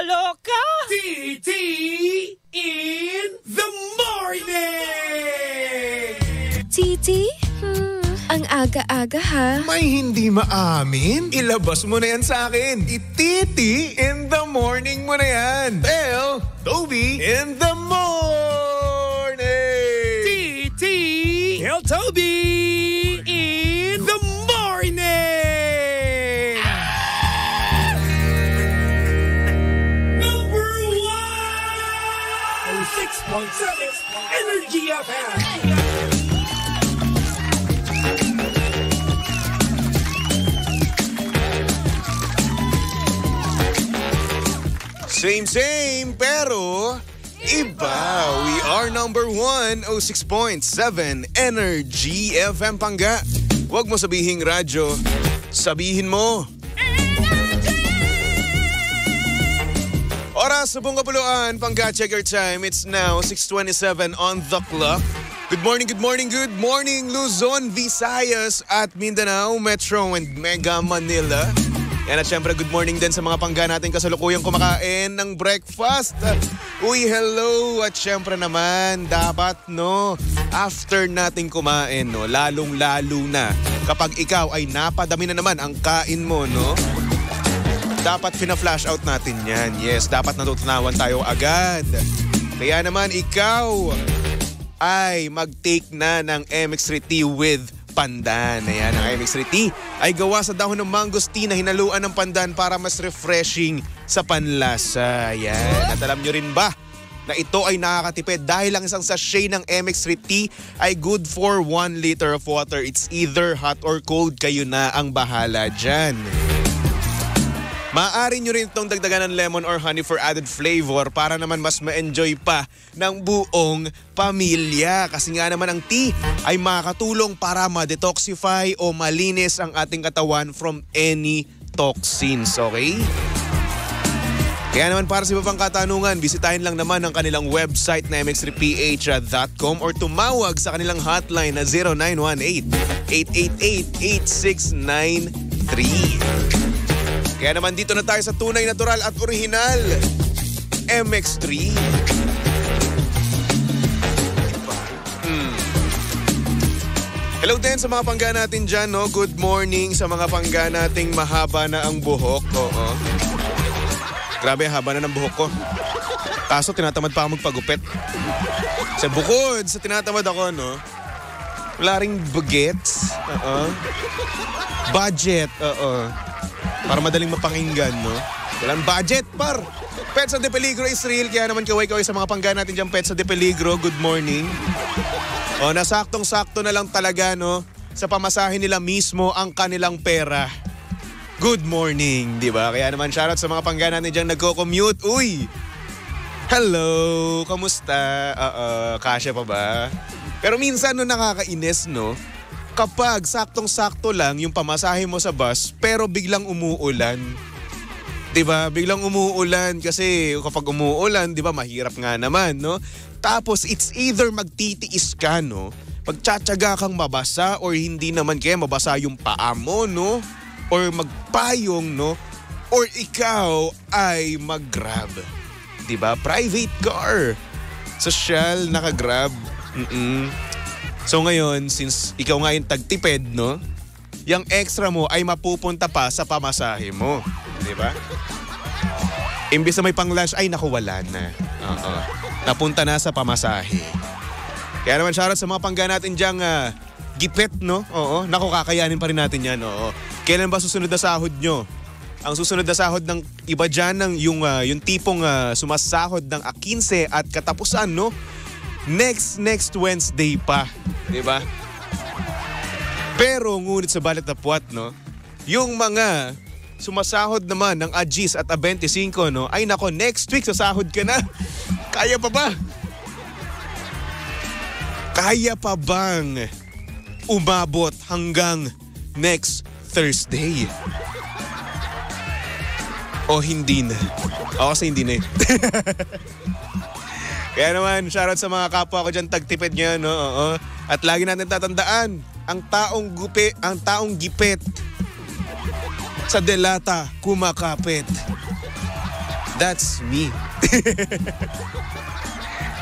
nakakaloka! TT in the morning! Titi? Ang aga-aga ha. May hindi maamin? Ilabas mo na yan sa akin. Ititi in the morning mo na yan. Tell Toby in the morning! TT Tell Toby in the morning! Number 1! 6.7 Energy FM! Same, pero iba. We are number 1, 06.7 Energy FM Pangga. Huwag mo sabihing radyo, sabihin mo. Oras sa buong kapuluan, Pangga, check your time. It's now 6:27 on the clock. Good morning, Luzon, Visayas at Mindanao, Metro and Mega Manila. Yan at syempre good morning din sa mga Pangga natin kasalukuyang kumakain ng breakfast. Uy, hello! At syempre naman, dapat after nating kumain, lalong-lalo na kapag ikaw ay napadami na naman ang kain mo, dapat fina-flash out natin yan. Yes, dapat natutunawan tayo agad. Kaya naman ikaw ay mag-take na ng MX3 tea with pandan. Ayan, ang MX3 tea ay gawa sa dahon ng mangosteen na hinaluan ng pandan para mas refreshing sa panlasa. Ayan. At alam nyo rin ba na ito ay nakakatipid dahil ang isang sachet ng MX3 tea ay good for 1 liter of water. It's either hot or cold. Kayo na ang bahala dyan. Maaari nyo rin itong dagdagan ng lemon or honey for added flavor para naman mas ma-enjoy pa ng buong pamilya. Kasi nga naman ang tea ay makakatulong para ma-detoxify o malinis ang ating katawan from any toxins, okay? Kaya naman para sa iba pang katanungan, bisitahin lang naman ang kanilang website na mx3ph.com or tumawag sa kanilang hotline na 0918-888-8693. Kaya naman dito na tayo sa tunay, natural at original MX3. Hello din sa mga Pangga natin dyan, Good morning sa mga Pangga nating mahaba na ang buhok. Oo. Grabe, haba na ng buhok ko. Kaso tinatamad pa ako magpagupit. Sa bukod sa tinatamad ako, wala ring bagets. Budget, para madaling mapakinggan, Walang budget, par. Petsa de Peligro is real. Kaya naman kaway-kaway sa mga Pangga natin dyan, Petsa de Peligro. Good morning. Nasaktong-sakto na lang talaga, sa pamasahe nila mismo ang kanilang pera. Good morning, di ba? Kaya naman shoutout sa mga Pangga natin dyan nagko-commute. Uy! Hello! Kamusta? Kasya pa ba? Pero minsan, nakakainis, kapag saktong-sakto lang yung pamasahe mo sa bus pero biglang umuulan. 'Di ba? Biglang umuulan kasi kapag umuulan, 'di ba, mahirap nga naman, Tapos it's either magtitiis ka, pagtsatsaga kang mabasa or hindi naman kaya mabasa yung paa mo, or magpayong, or ikaw ay mag-grab. 'Di ba? Private car. Social naka-grab. So ngayon, since ikaw nga yung tagtipid, yung extra mo ay mapupunta pa sa pamasahe mo. Di ba? Imbis na may pang-lunch, ay naku, wala na. Napunta na sa pamasahe. Kaya naman shoutout sa mga Pangga natin dyang gipet, Oo, naku, kakayanin pa rin natin yan, Kailan ba susunod na sahod nyo? Ang susunod na sahod ng iba dyan, yung tipong sumasahod ng 15 at katapusan, Next Wednesday pa, di ba? Pero ngunit sa balat na puwat, yung mga sumasahod naman ng Agis at A25, ay nako, next week sasahod ka na. Kaya pa ba? Kaya pa bang umabot hanggang next Thursday? O hindi na? Ako kasi hindi na Kaya naman, shoutout sa mga kapwa ko dyan tagtipid ngayon, At lagi natin tatandaan, ang taong gipet sa delata kumakapit. That's me.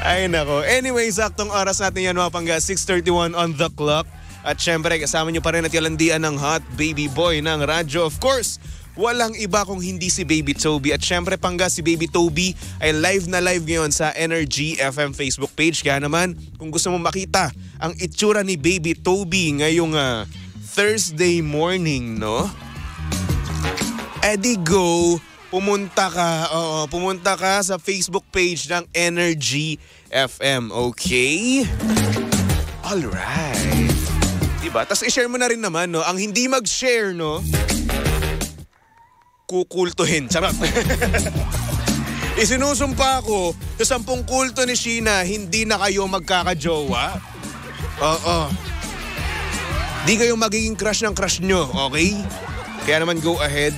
Ay nako. Anyway, saktong oras natin yan mga pangga. 6:31 on the clock. At syempre, kasama nyo pa rin at yalandian ng hot baby boy ng radyo. Of course, walang iba kung hindi si Baby Toby. At syempre, pangga, si Baby Toby ay live na live ngayon sa Energy FM Facebook page. Kaya naman, kung gusto mo makita ang itsura ni Baby Toby ngayong Thursday morning, no? Eddie go, pumunta ka sa Facebook page ng Energy FM, okay? Alright. Diba? Tapos i-share mo na rin naman, no? Ang hindi mag-share, no? Kukultuhin. Charot. Isinusumpa ko sa 10 kulto ni Sheena, hindi na kayo magkakajowa. Oo. Di kayo magiging crush ng crush nyo, okay? Kaya naman go ahead,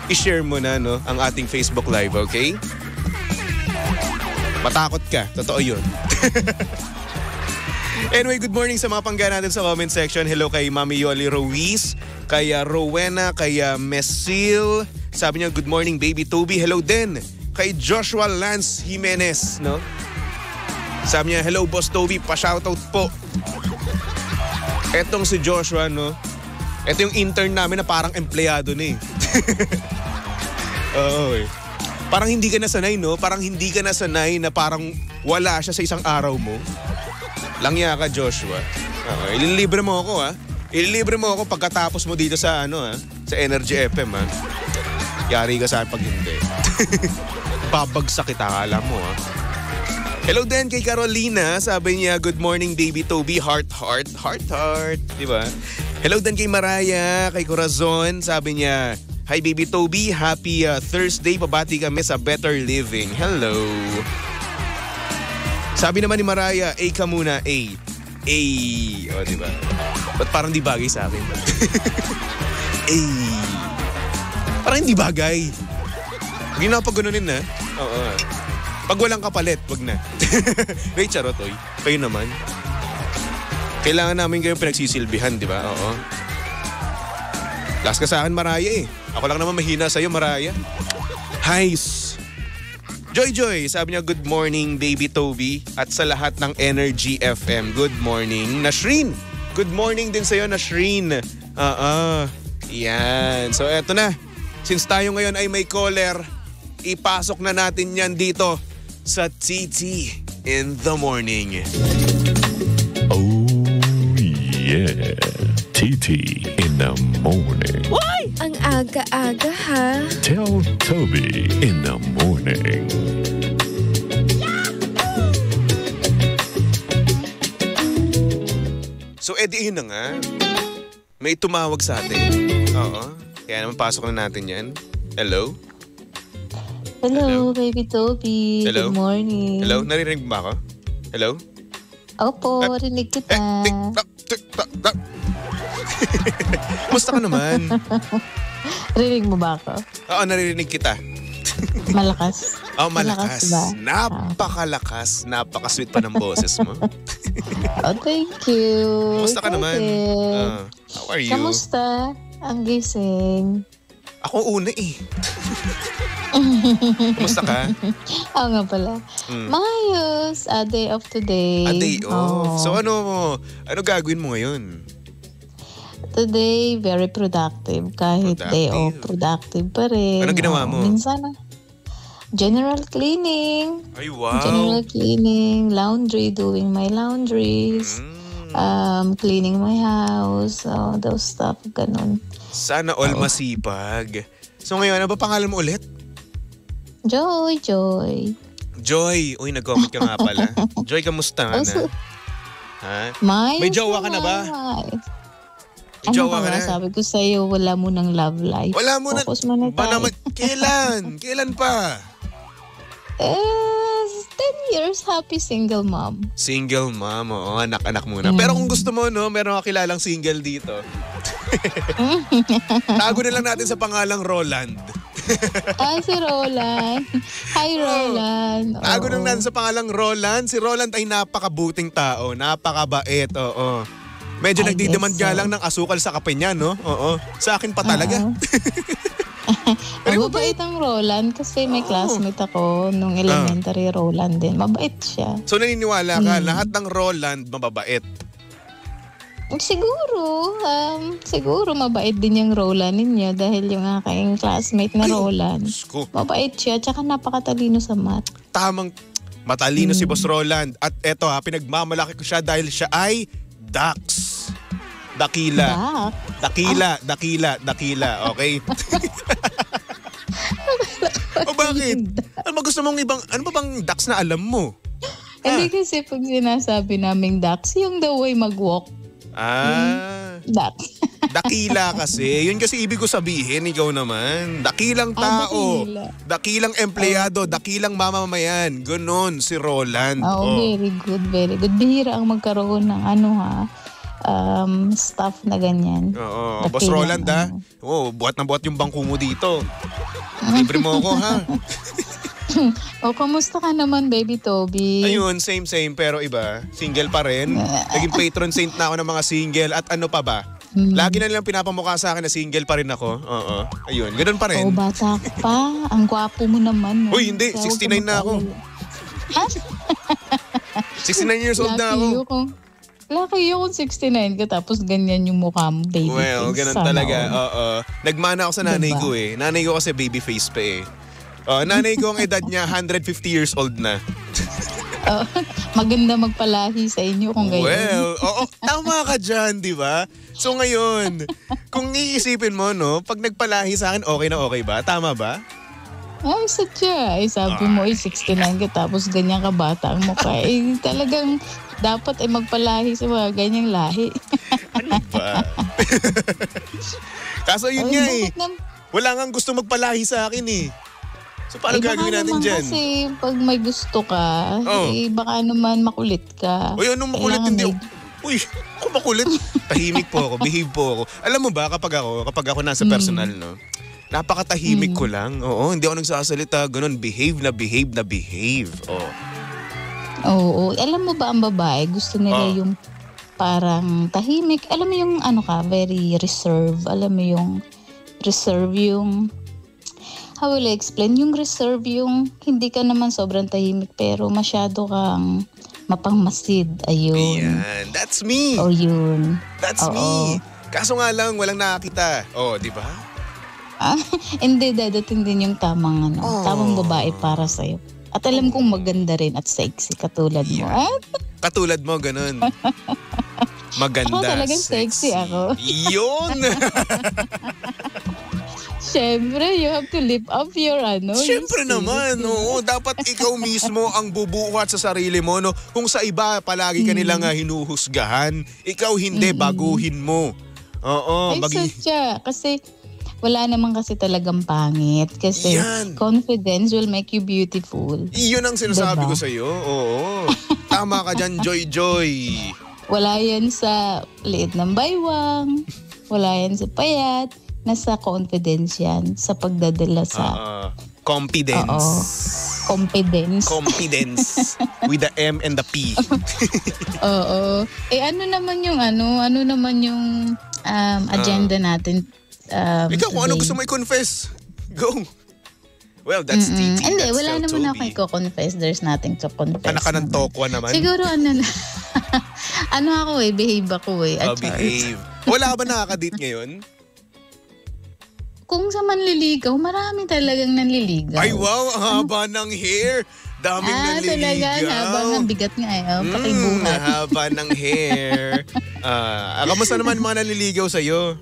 i-share mo na, no, ang ating Facebook Live, okay? Matakot ka, totoo yun. Anyway, good morning sa mga pangga natin sa comment section. Hello kay Mami Yoli Ruiz, kay Rowena, kay Mesil. Sabi niya, good morning Baby Toby. Hello din kay Joshua Lance Jimenez, no? Sabi niya, hello Boss Toby, pa-shoutout po. Etong si Joshua, no? Ito yung intern namin na parang empleyado na eh. Oo eh. Parang hindi ka nasanay, no? Parang hindi ka nasanay na parang wala siya sa isang araw mo. Langya ka, Joshua. Ililibre mo ako, ha? Ililibre mo ako pagkatapos mo dito sa, sa Energy FM, ha? Yari ka sa akin pag hindi. Babagsak kita, alam mo, ha? Hello din kay Carolina. Sabi niya, good morning, Baby Toby. Heart, heart, heart, heart. Diba? Hello din kay Maraya, kay Corazon. Sabi niya, hi, Baby Toby. Happy Thursday. Pabati kami sa Better Living. Hello. Sabi naman ni Maraya, A ka muna, A. A. O, diba? Ba't parang di bagay sa akin? A. Parang hindi bagay. Hindi na pag ganunin na. Oo. Pag walang kapalit, wag na. Wait, charot, oy. Kayo naman. Kailangan namin kayong pinagsisilbihan, di ba? Oo. Last ka sa akin, Maraya eh. Ako lang naman mahina sa'yo, Maraya. Highs. Joy, sabi niya, good morning, Baby Toby. At sa lahat ng Energy FM, good morning. Nashreen, good morning din sa'yo, Nashreen. Yan. So, eto na. Since tayo ngayon ay may caller, ipasok na natin yan dito sa TT in the morning. Oh, yeah. TT in the morning. Why? Ang aga-aga ha. Tell Toby in the morning. So, yun na nga. May tumawag sa atin. Oo. Kaya naman pasok na natin yan. Hello? Hello, Baby Toby. Hello? Good morning. Hello? Naririnig mo ba ako? Hello? Opo, rinig kita. Kumusta ka naman? Rinig mo ba ako? Oo, naririnig kita. Malakas? Oh, malakas. ba? Napakalakas. Napaka-sweet pa ng boses mo. Oh, thank you. Kumusta ka Ikaw naman? din. How are you? Kamusta? Ang gising. Ako una eh. Kumusta ka? Oo nga pala. Maayos. A day off today. A day off. Oo. So ano gagawin mo ngayon? Today, very productive. Kahit day off, productive pa rin. Anong ginawa mo? Minsan general cleaning. Ay, wow. General cleaning, laundry, doing my laundries, cleaning my house, those stuff, ganun. Sana all masipag. So ngayon, ano ba pangalan mo ulit? Joy. Joy. Uy, nag-comment ka nga pala. Joy, kamusta ka na? Ha? May jowa ka na ba? May jowa ka na? Sabi ko sa'yo, wala mo ng love life. Wala mo na. Focus mo na tayo. Kailan? Kailan pa? 10 years happy single mom. Single mom, oo. Anak-anak muna. Pero kung gusto mo, no, meron ka kilalang single dito. Tago na lang natin sa pangalang Roland. Si Roland. Hi, Roland. Tago na lang natin sa pangalang Roland. Si Roland ay napakabuting tao. Napakabait, oo. Medyo nagdidemand nga lang ng asukal sa kape niya, no? Oo. Sa akin pa talaga. Mababait ang Roland kasi may classmate ako nung elementary Roland din. Mabait siya. So naniniwala ka, lahat ng Roland mababait? Siguro mabait din yung Roland ninyo dahil yung aking classmate na Roland. Mabait siya, tsaka napakatalino sa math. Tamang matalino si Boss Roland. At eto pinagmamalaki ko siya dahil siya ay Dax. Dakila. Dakila. Okay? O bakit? Ano ba bang Dax na alam mo? Hindi kasi pag sinasabi naming Dax, yung the way mag-walk. Dax. Dakila kasi. Yun kasi ibig ko sabihin, ikaw naman. Dakilang tao. Dakilang empleyado. Dakilang mamamayan. Ganon si Roland. Very good, very good. Bihira ang magkaroon ng staff na ganyan. Oo. Boss Roland buhat na buhat yung bangko mo dito. Libre mo ako ha. Kamusta ka naman, baby Toby? Ayun, same pero iba. Single pa rin. Naging patron saint na ako ng mga single. At ano pa ba? Lagi na nilang pinapamukha sa akin na single pa rin ako. Oo. Ayun, ganun pa rin. Bata ka pa. Ang gwapo mo naman. Uy, hindi. 69 na ako. Ha? 69 years old na ako. Lucky yun kung 69 ka tapos ganyan yung mukha mo, baby face. Well, ganun talaga. Oo. Nagmana ako sa nanay ko eh. Nanay ko kasi baby face pa eh. Nanay ko ang edad niya 150 years old na. Maganda magpalahi sa inyo kung ganyan. Well, tama ka dyan, di ba? So ngayon, kung iisipin mo, pag nagpalahi sa akin, okay na okay ba? Tama ba? Ay, sadya. Sabi mo, 69 ka tapos ganyan ka bata ang mukha. Talagang dapat magpalahi sa mga ganyang lahi. Ano ba? Kaso yun nga wala nga gusto magpalahi sa akin eh. So paano gagawin natin dyan? Kasi pag may gusto ka, baka naman makulit ka. Uy, anong makulit? Hindi Uy, ako makulit. Tahimik po ako, behave po ako. Alam mo ba, kapag ako nasa personal, napakatahimik ko lang. Oo, hindi ako nagsasalita. Ganun, behave. Oo, alam mo ba ang babae, gusto nila yung parang tahimik. Alam mo yung very reserve. Alam mo yung reserve yung, how will I explain? Yung reserve yung hindi ka naman sobrang tahimik pero masyado kang mapangmasid. Ayun. Ayan, that's me. Yun. That's me. Kaso nga lang, walang nakakita. Di ba? Hindi, dadating din yung tamang babae para sa'yo. At alam kong maganda rin at sexy katulad mo. Katulad mo, ganun. Maganda, ako talagang sexy ako. Yun! Siyempre, you have to live up your Siyempre naman, dapat ikaw mismo ang bubuhat sa sarili mo. Kung sa iba, palagi ka nilang hinuhusgahan. Ikaw hindi, baguhin mo. Sadya. Kasi wala naman kasi talagang pangit. Kasi confidence will make you beautiful. Iyon ang sinasabi ko sa'yo. Oo. Tama ka dyan, Joy. Wala yan sa liit ng baywang. Wala yan sa payat. Nasa confidence yan. Sa pagdadala sa... Confidence. Confidence. With the M and the P. Oo. Ano naman yung agenda natin? Ikaw, kung ano gusto mo i-confess, go. Well, that's TT. Hindi, wala naman ako i-confess. There's nothing to confess. Anak ka ng tokwa naman. Siguro behave ako behave. Wala ka ba nakaka-date ngayon? Kung sa manliligaw, marami talagang nanliligaw. Ay wow, haba ng hair. Daming nanliligaw. Talaga, haba ng bigat nga pakibuhat. Haba ng hair. Kamusta naman mga nanliligaw sa'yo?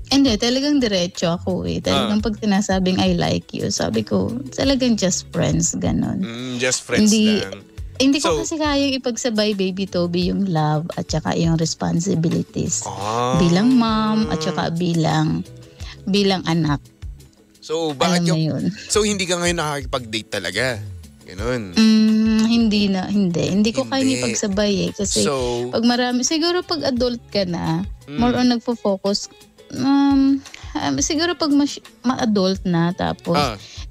Hindi, talagang diretso ako Talagang pag sinasabing I like you, sabi ko, talagang just friends, ganon. Just friends lang. Hindi ko kasi kayang ipagsabay, baby Toby, yung love at saka yung responsibilities. Bilang mom at saka bilang anak. So, bakit yun? So, hindi ka ngayon nakakipag-date talaga? Ganon. Hindi ko kaya ipagsabay kasi pag marami, siguro pag adult ka na, more on nagfo-focus. Siguro pag ma-adult na, tapos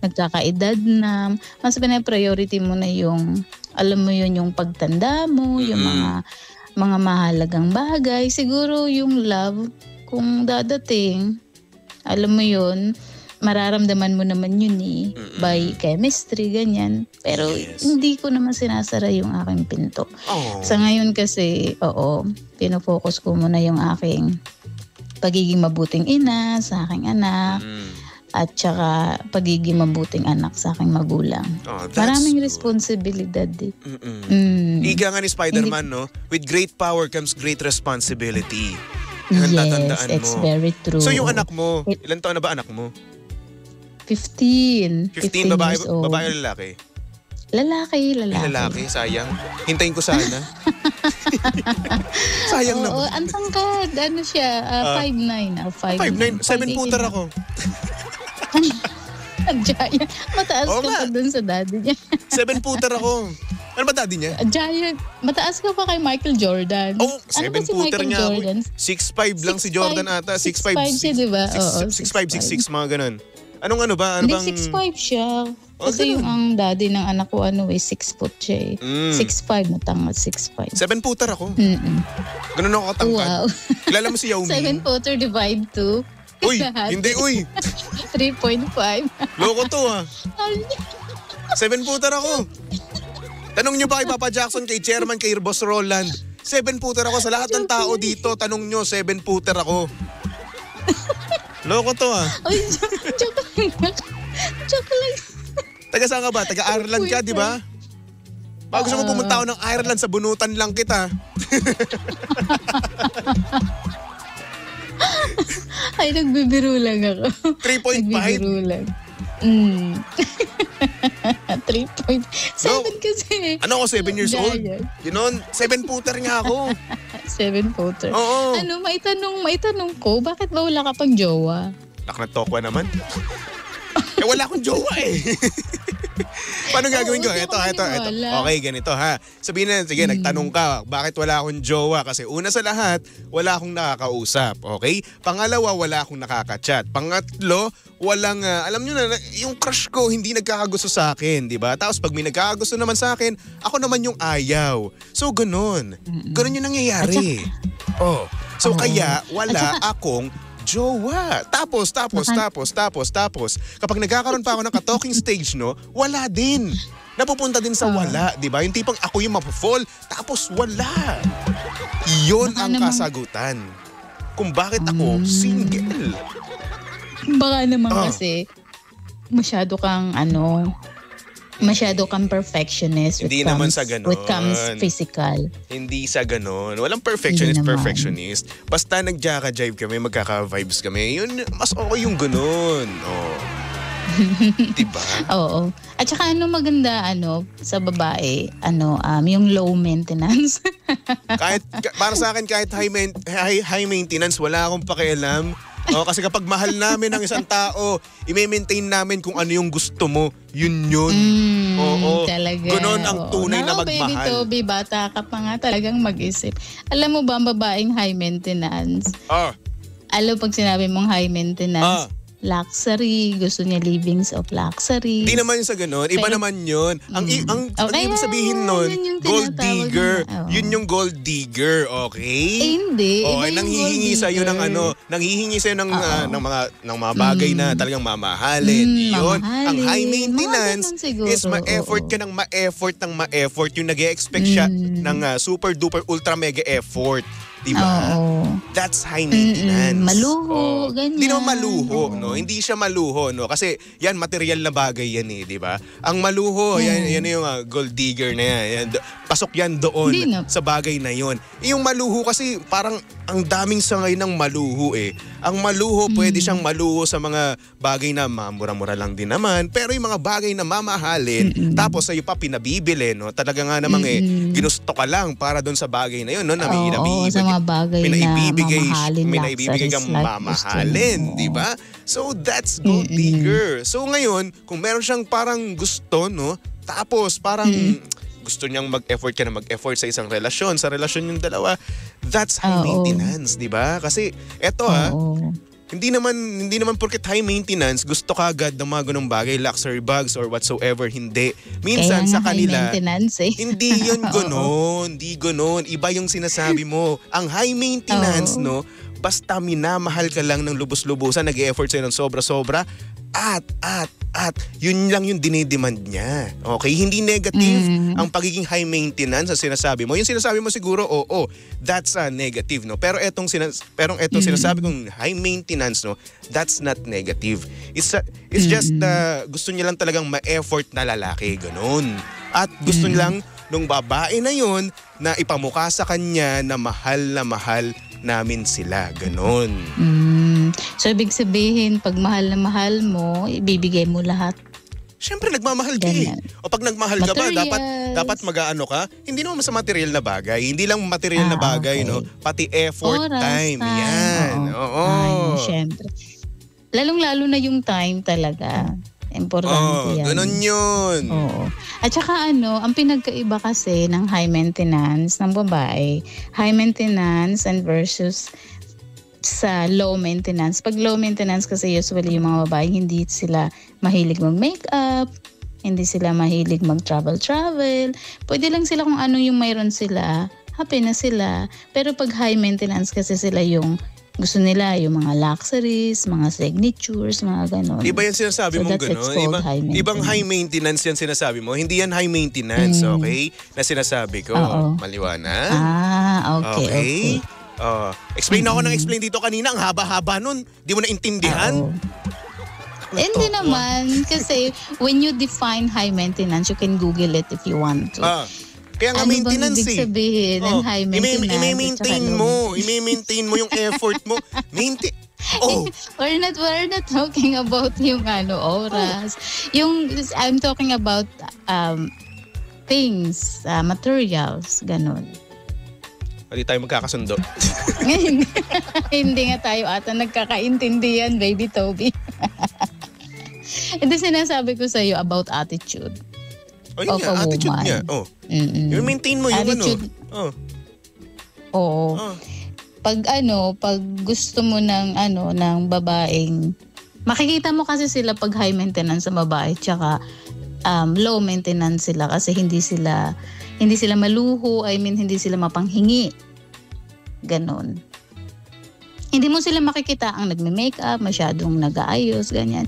nagkakaedad na, mas priority mo na yung, alam mo yun, yung pagtanda mo, yung mga mahalagang bagay. Siguro yung love, kung dadating, alam mo yun, mararamdaman mo naman yun by chemistry, ganyan. Pero hindi ko naman sinasara yung aking pinto. Sa ngayon kasi, pinofocus ko muna yung aking pagiging mabuting ina sa aking anak at saka pagiging mabuting anak sa aking magulang. Maraming responsibilidad Ika nga ni Spider-Man, no? With great power comes great responsibility. Yes, it's very true. So yung anak mo, ilan taon na ba anak mo? 15 babae, years old. babae o lalaki? Lalaki. Sayang. Hintayin ko sana. Sayang naman. Ang tangkad. Ano siya? 5'9". 5'9". 7-footer ako. Giant. Mataas ka pa dun sa daddy niya. 7-footer ako. Ano ba daddy niya? Giant. Mataas ka pa kay Michael Jordan. 7-footer niya ako. 6'5 lang si Jordan ata. 6'5 siya, diba? 6'5, 6'6, mga ganun. Anong ano ba? Hindi, 6'5 siya. Kasi yung ang daddy ng anak ko, 6 foot siya 6'5, matangad 6'5. 7-footer ako. Ganun ako katangkad. Wow. Kilala mo si Yao Ming? 7-footer divide 2. Uy, hindi 3.5. Loko to 7-footer ako. Tanong nyo ba kay Papa Jackson, kay Chairman, kay Boss Roland? 7-footer ako. Sa lahat ng tao dito, tanong nyo, 7-footer ako. Loko to Oy, joke lang. Taga saan ka ba? Taga Ireland ka, di ba? Pag gusto mo pumunta ako ng Ireland, sa bunutan lang kita. Ay, nagbibiro lang ako. 3.5? Nagbibiro lang. 3.7 kasi. Ano ako, 7 years old? You know, 7-footer nga ako. 7-footer. Oo. Maitanong ko, bakit ba wala ka pang jowa? Naknatokwa naman. Wala akong jowa Paano gagawin ko? Ito. Okay, ganito ha. Sabihin na, sige, nagtanong ka, bakit wala akong jowa? Kasi una sa lahat, wala akong nakakausap. Okay? Pangalawa, wala akong nakaka-chat. Pangatlo, walang, alam nyo na, yung crush ko hindi nagkakagusto sa akin, di ba? Tapos pag may nagkakagusto naman sa akin, ako naman yung ayaw. So, ganun. Ganun yung nangyayari. So, kaya wala akong jowa. Tapos, kapag nagkakaroon pa ako ng ka-talking stage, no, wala din. Napupunta din sa wala, di ba? Yung tipong ako yung mapufall, tapos wala. Iyon ang kasagutan. Kung bakit ako single. Baka naman kasi masyado kang perfectionist. Hindi naman sa ganon. When it comes physical. Hindi sa ganon. Walang perfectionist. Basta nagjaka-jive kami, magkaka-vibes kami. Yun, mas okay yung ganon. Diba? Oo. At saka maganda sa babae, yung low maintenance. Para sa akin, kahit high maintenance, wala akong pakialam. Kasi kapag mahal namin ang isang tao, i-maintain namin kung ano yung gusto mo. Yun. Oo. Talaga. Ganon ang tunay na magmahal. Baby Toby, bata ka pa nga talagang mag-isip. Alam mo ba ang babaeng high maintenance? Alam pag sinabi mong high maintenance, luxury, gusto niya livings of luxury. Di naman sa ganon. Iba naman yun. Ang ibig sabihin nun, gold digger. Yun yung gold digger, okay? Hindi. Nanghihingi sa'yo ng ng mga bagay na talagang mamahalin. Yun. Ang high maintenance is ma-effort ka ng ma-effort. Yung nag-e-expect siya ng super duper ultra mega effort. Diba? That's high maintenance. Maluho, ganyan. Hindi naman maluho, no? Hindi siya maluho, no? Kasi yan, material na bagay yan diba? Ang maluho, yan yung gold digger na yan. Pasok yan doon sa bagay na yon. Yung maluho kasi parang ang daming sangay ng maluho Ang maluho, pwede siyang maluho sa mga bagay na mura-mura lang din naman. Pero yung mga bagay na mamahalin, tapos sa'yo pa pinabibili, no? Talaga nga namang ginusto ka lang para doon sa bagay na yun, no? Na may naibibigay kang mamahalin, di ba? So that's gold digger. So ngayon, kung meron siyang parang gusto, no? Tapos parang gusto niyang mag-effort ka na mag-effort sa isang relasyon, sa relasyon yung dalawa, that's high maintenance, di ba? Kasi eto hindi naman porket high maintenance, gusto ka agad ng mga ganung bagay, luxury bags or whatsoever, hindi. Minsan sa kanila, hindi yun ganon, hindi ganon. Iba yung sinasabi mo. Ang high maintenance, no, basta minamahal ka lang ng lubos-lubusan, nag-e-effort sa'yo ng sobra-sobra, At yun lang yung dinidemand niya. Okay? Hindi negative ang pagiging high maintenance sa sinasabi mo. Yung sinasabi mo siguro, oo, that's negative, no? Pero etong sinasabi kong high maintenance, no, that's not negative. It's just gusto niya lang talagang ma-effort na lalaki, ganun. At gusto niya lang nung babae na yun na ipamukha sa kanya na mahal namin sila, ganun. So, ibig sabihin, pag mahal na mahal mo, ibibigay mo lahat. Siyempre, nagmamahal ka eh. Ganyan. O pag nagmahal ka ba, dapat mag-aano ka? Hindi naman sa material na bagay. Hindi lang material na bagay, okay. no? Pati effort, Oras, time. Yan. Oo. Ay, siyempre. Lalong-lalo na yung time talaga. Importante yan. Ganun yun. Oo. At saka ang pinagkaiba kasi ng high maintenance ng babae, high maintenance and versus sa low maintenance. Pag low maintenance kasi usually yung mga babae hindi sila mahilig mag-makeup, hindi sila mahilig mag-travel. Pwede lang sila kung ano yung mayroon sila, happy na sila. Pero pag high maintenance kasi sila yung gusto nila yung mga luxuries, mga signatures, mga ganon. Di ba yan sinasabi mong gano'n? Ibang high maintenance yan sinasabi mo. Hindi yan high maintenance, okay? Na sinasabi ko. Maliwanag? Okay. Explain ako ng explain dito kanina. Ang haba-haba nun. Di mo naintindihan? Hindi naman. Kasi when you define high maintenance, you can Google it if you want to. Kaya nga maintenance ibig sabihin ng high maintenance? I-maintain mo yung effort mo. We're not talking about yung oras. I'm talking about things, materials, ganun. Hindi tayo magkakasundo. Hindi nga tayo ata nagkakaintindihan, baby Toby. Hindi sinasabi ko sa'yo about attitude. Yun nga, attitude niya. I-maintain mo yung attitude. Oo. Pag gusto mo ng babaeng, makikita mo kasi sila pag high maintenance sa babae, tsaka low maintenance sila kasi hindi sila maluho, hindi sila mapanghingi. Ganon. Hindi mo sila makikita ang nagme-makeup, masyadong nag-aayos, ganyan.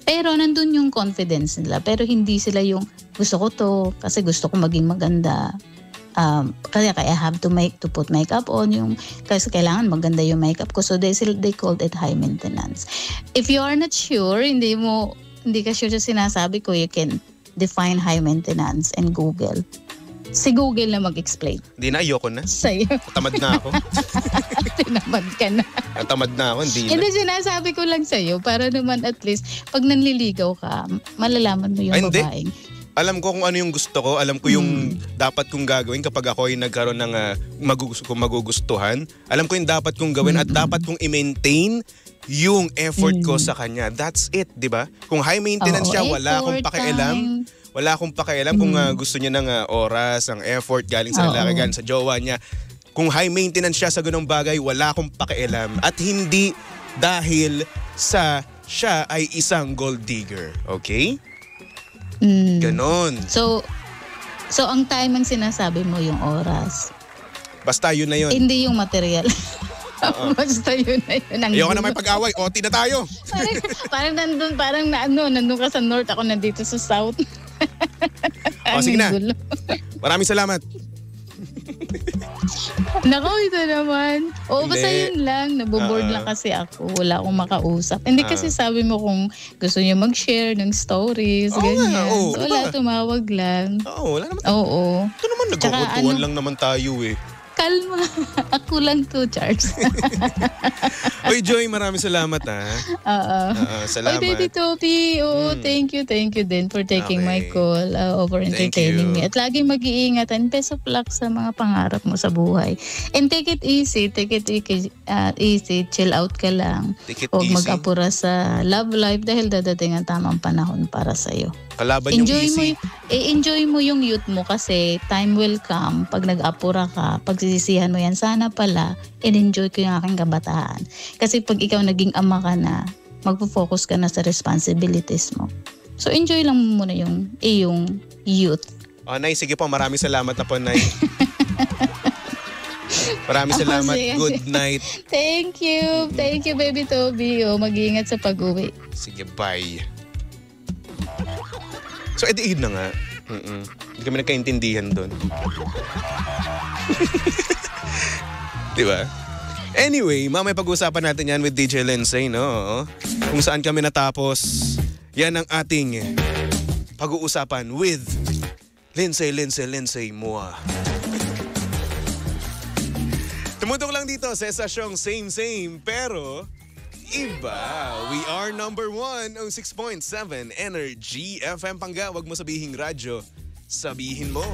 Pero nandun yung confidence nila. Pero hindi sila yung gusto ko to kasi gusto ko maging maganda. Kaya I have to put makeup on kasi kailangan maganda yung makeup ko. So they called it high maintenance. If you are not sure, hindi ka sure sa sinasabi ko, you can define high maintenance and Google. Si Google na mag-explain. Hindi na, ayoko na. Sa'yo. Tamad na ako. Tinamad ka na. Tamad na ako, hindi na. Hindi, sinasabi ko lang sa'yo para naman at least pag nanliligaw ka, malalaman mo yung babaeng. Alam ko kung ano yung gusto ko. Alam ko yung dapat kong gagawin kapag ako ay nagkaroon ng magugustuhan. Alam ko yung dapat kong gawin at dapat kong i-maintain yung effort ko sa kanya. That's it, di ba? Kung high maintenance siya, wala akong pakialam. Wala akong pakialam kung gusto niya ng oras, ng effort galing sa lalaki, galing sa jowa niya. Kung high maintenance siya sa ganung bagay, wala akong pakialam. At hindi dahil sa siya ay isang gold digger. Okay? Ganon. So ang time ang sinasabi mo yung oras. Basta yun na yun. Hindi yung material. Basta yun na yun. Ayoko na may pag-away. OT na tayo. parang nandun ka sa north, ako nandito sa south. Sige na. Maraming salamat. Nako, ito naman. Basta yun lang. Naboboard lang kasi ako. Wala akong makausap. Hindi kasi sabi mo kung gusto niyo mag-share ng stories, ganyan. So, wala, tumawag lang. Wala naman. Ito naman, nagkukuntuhan lang naman tayo eh. Kalma. Ako lang to, Charles. Oy, Joy, maraming salamat salamat. Oy, Baby Toby. Thank you din for taking my call, for entertaining me. At laging mag-iingat and best of luck sa mga pangarap mo sa buhay. And take it easy. Chill out ka lang. Huwag mag-apura sa love life dahil dadating ang tamang panahon para sa'yo. Kalaban yung easy. Enjoy mo yung youth mo kasi time will come pag nag-apura ka, pagsisisihan mo yan, sana pala enjoy ko yung aking kabataan. Kasi pag ikaw naging ama ka na, magpo-focus ka na sa responsibilities mo. So enjoy lang muna yung youth. Nay, sige po, maraming salamat na po, Nay. Maraming salamat. sige. Good night. Thank you. Thank you, Baby Toby. Mag-iingat sa pag-uwi. Sige, bye. So, edi na nga. Hindi kami nagkaintindihan doon. Diba? Anyway, mamaya pag-uusapan natin yan with DJ Lindsay, no? Kung saan kami natapos. Yan ang ating pag-uusapan with Lindsay Moa. Tumutok lang dito sa estasyong same, pero iba. We are number 1 on 6.7 Energy FM Pangga. Wag mo sabihing radyo, sabihin mo.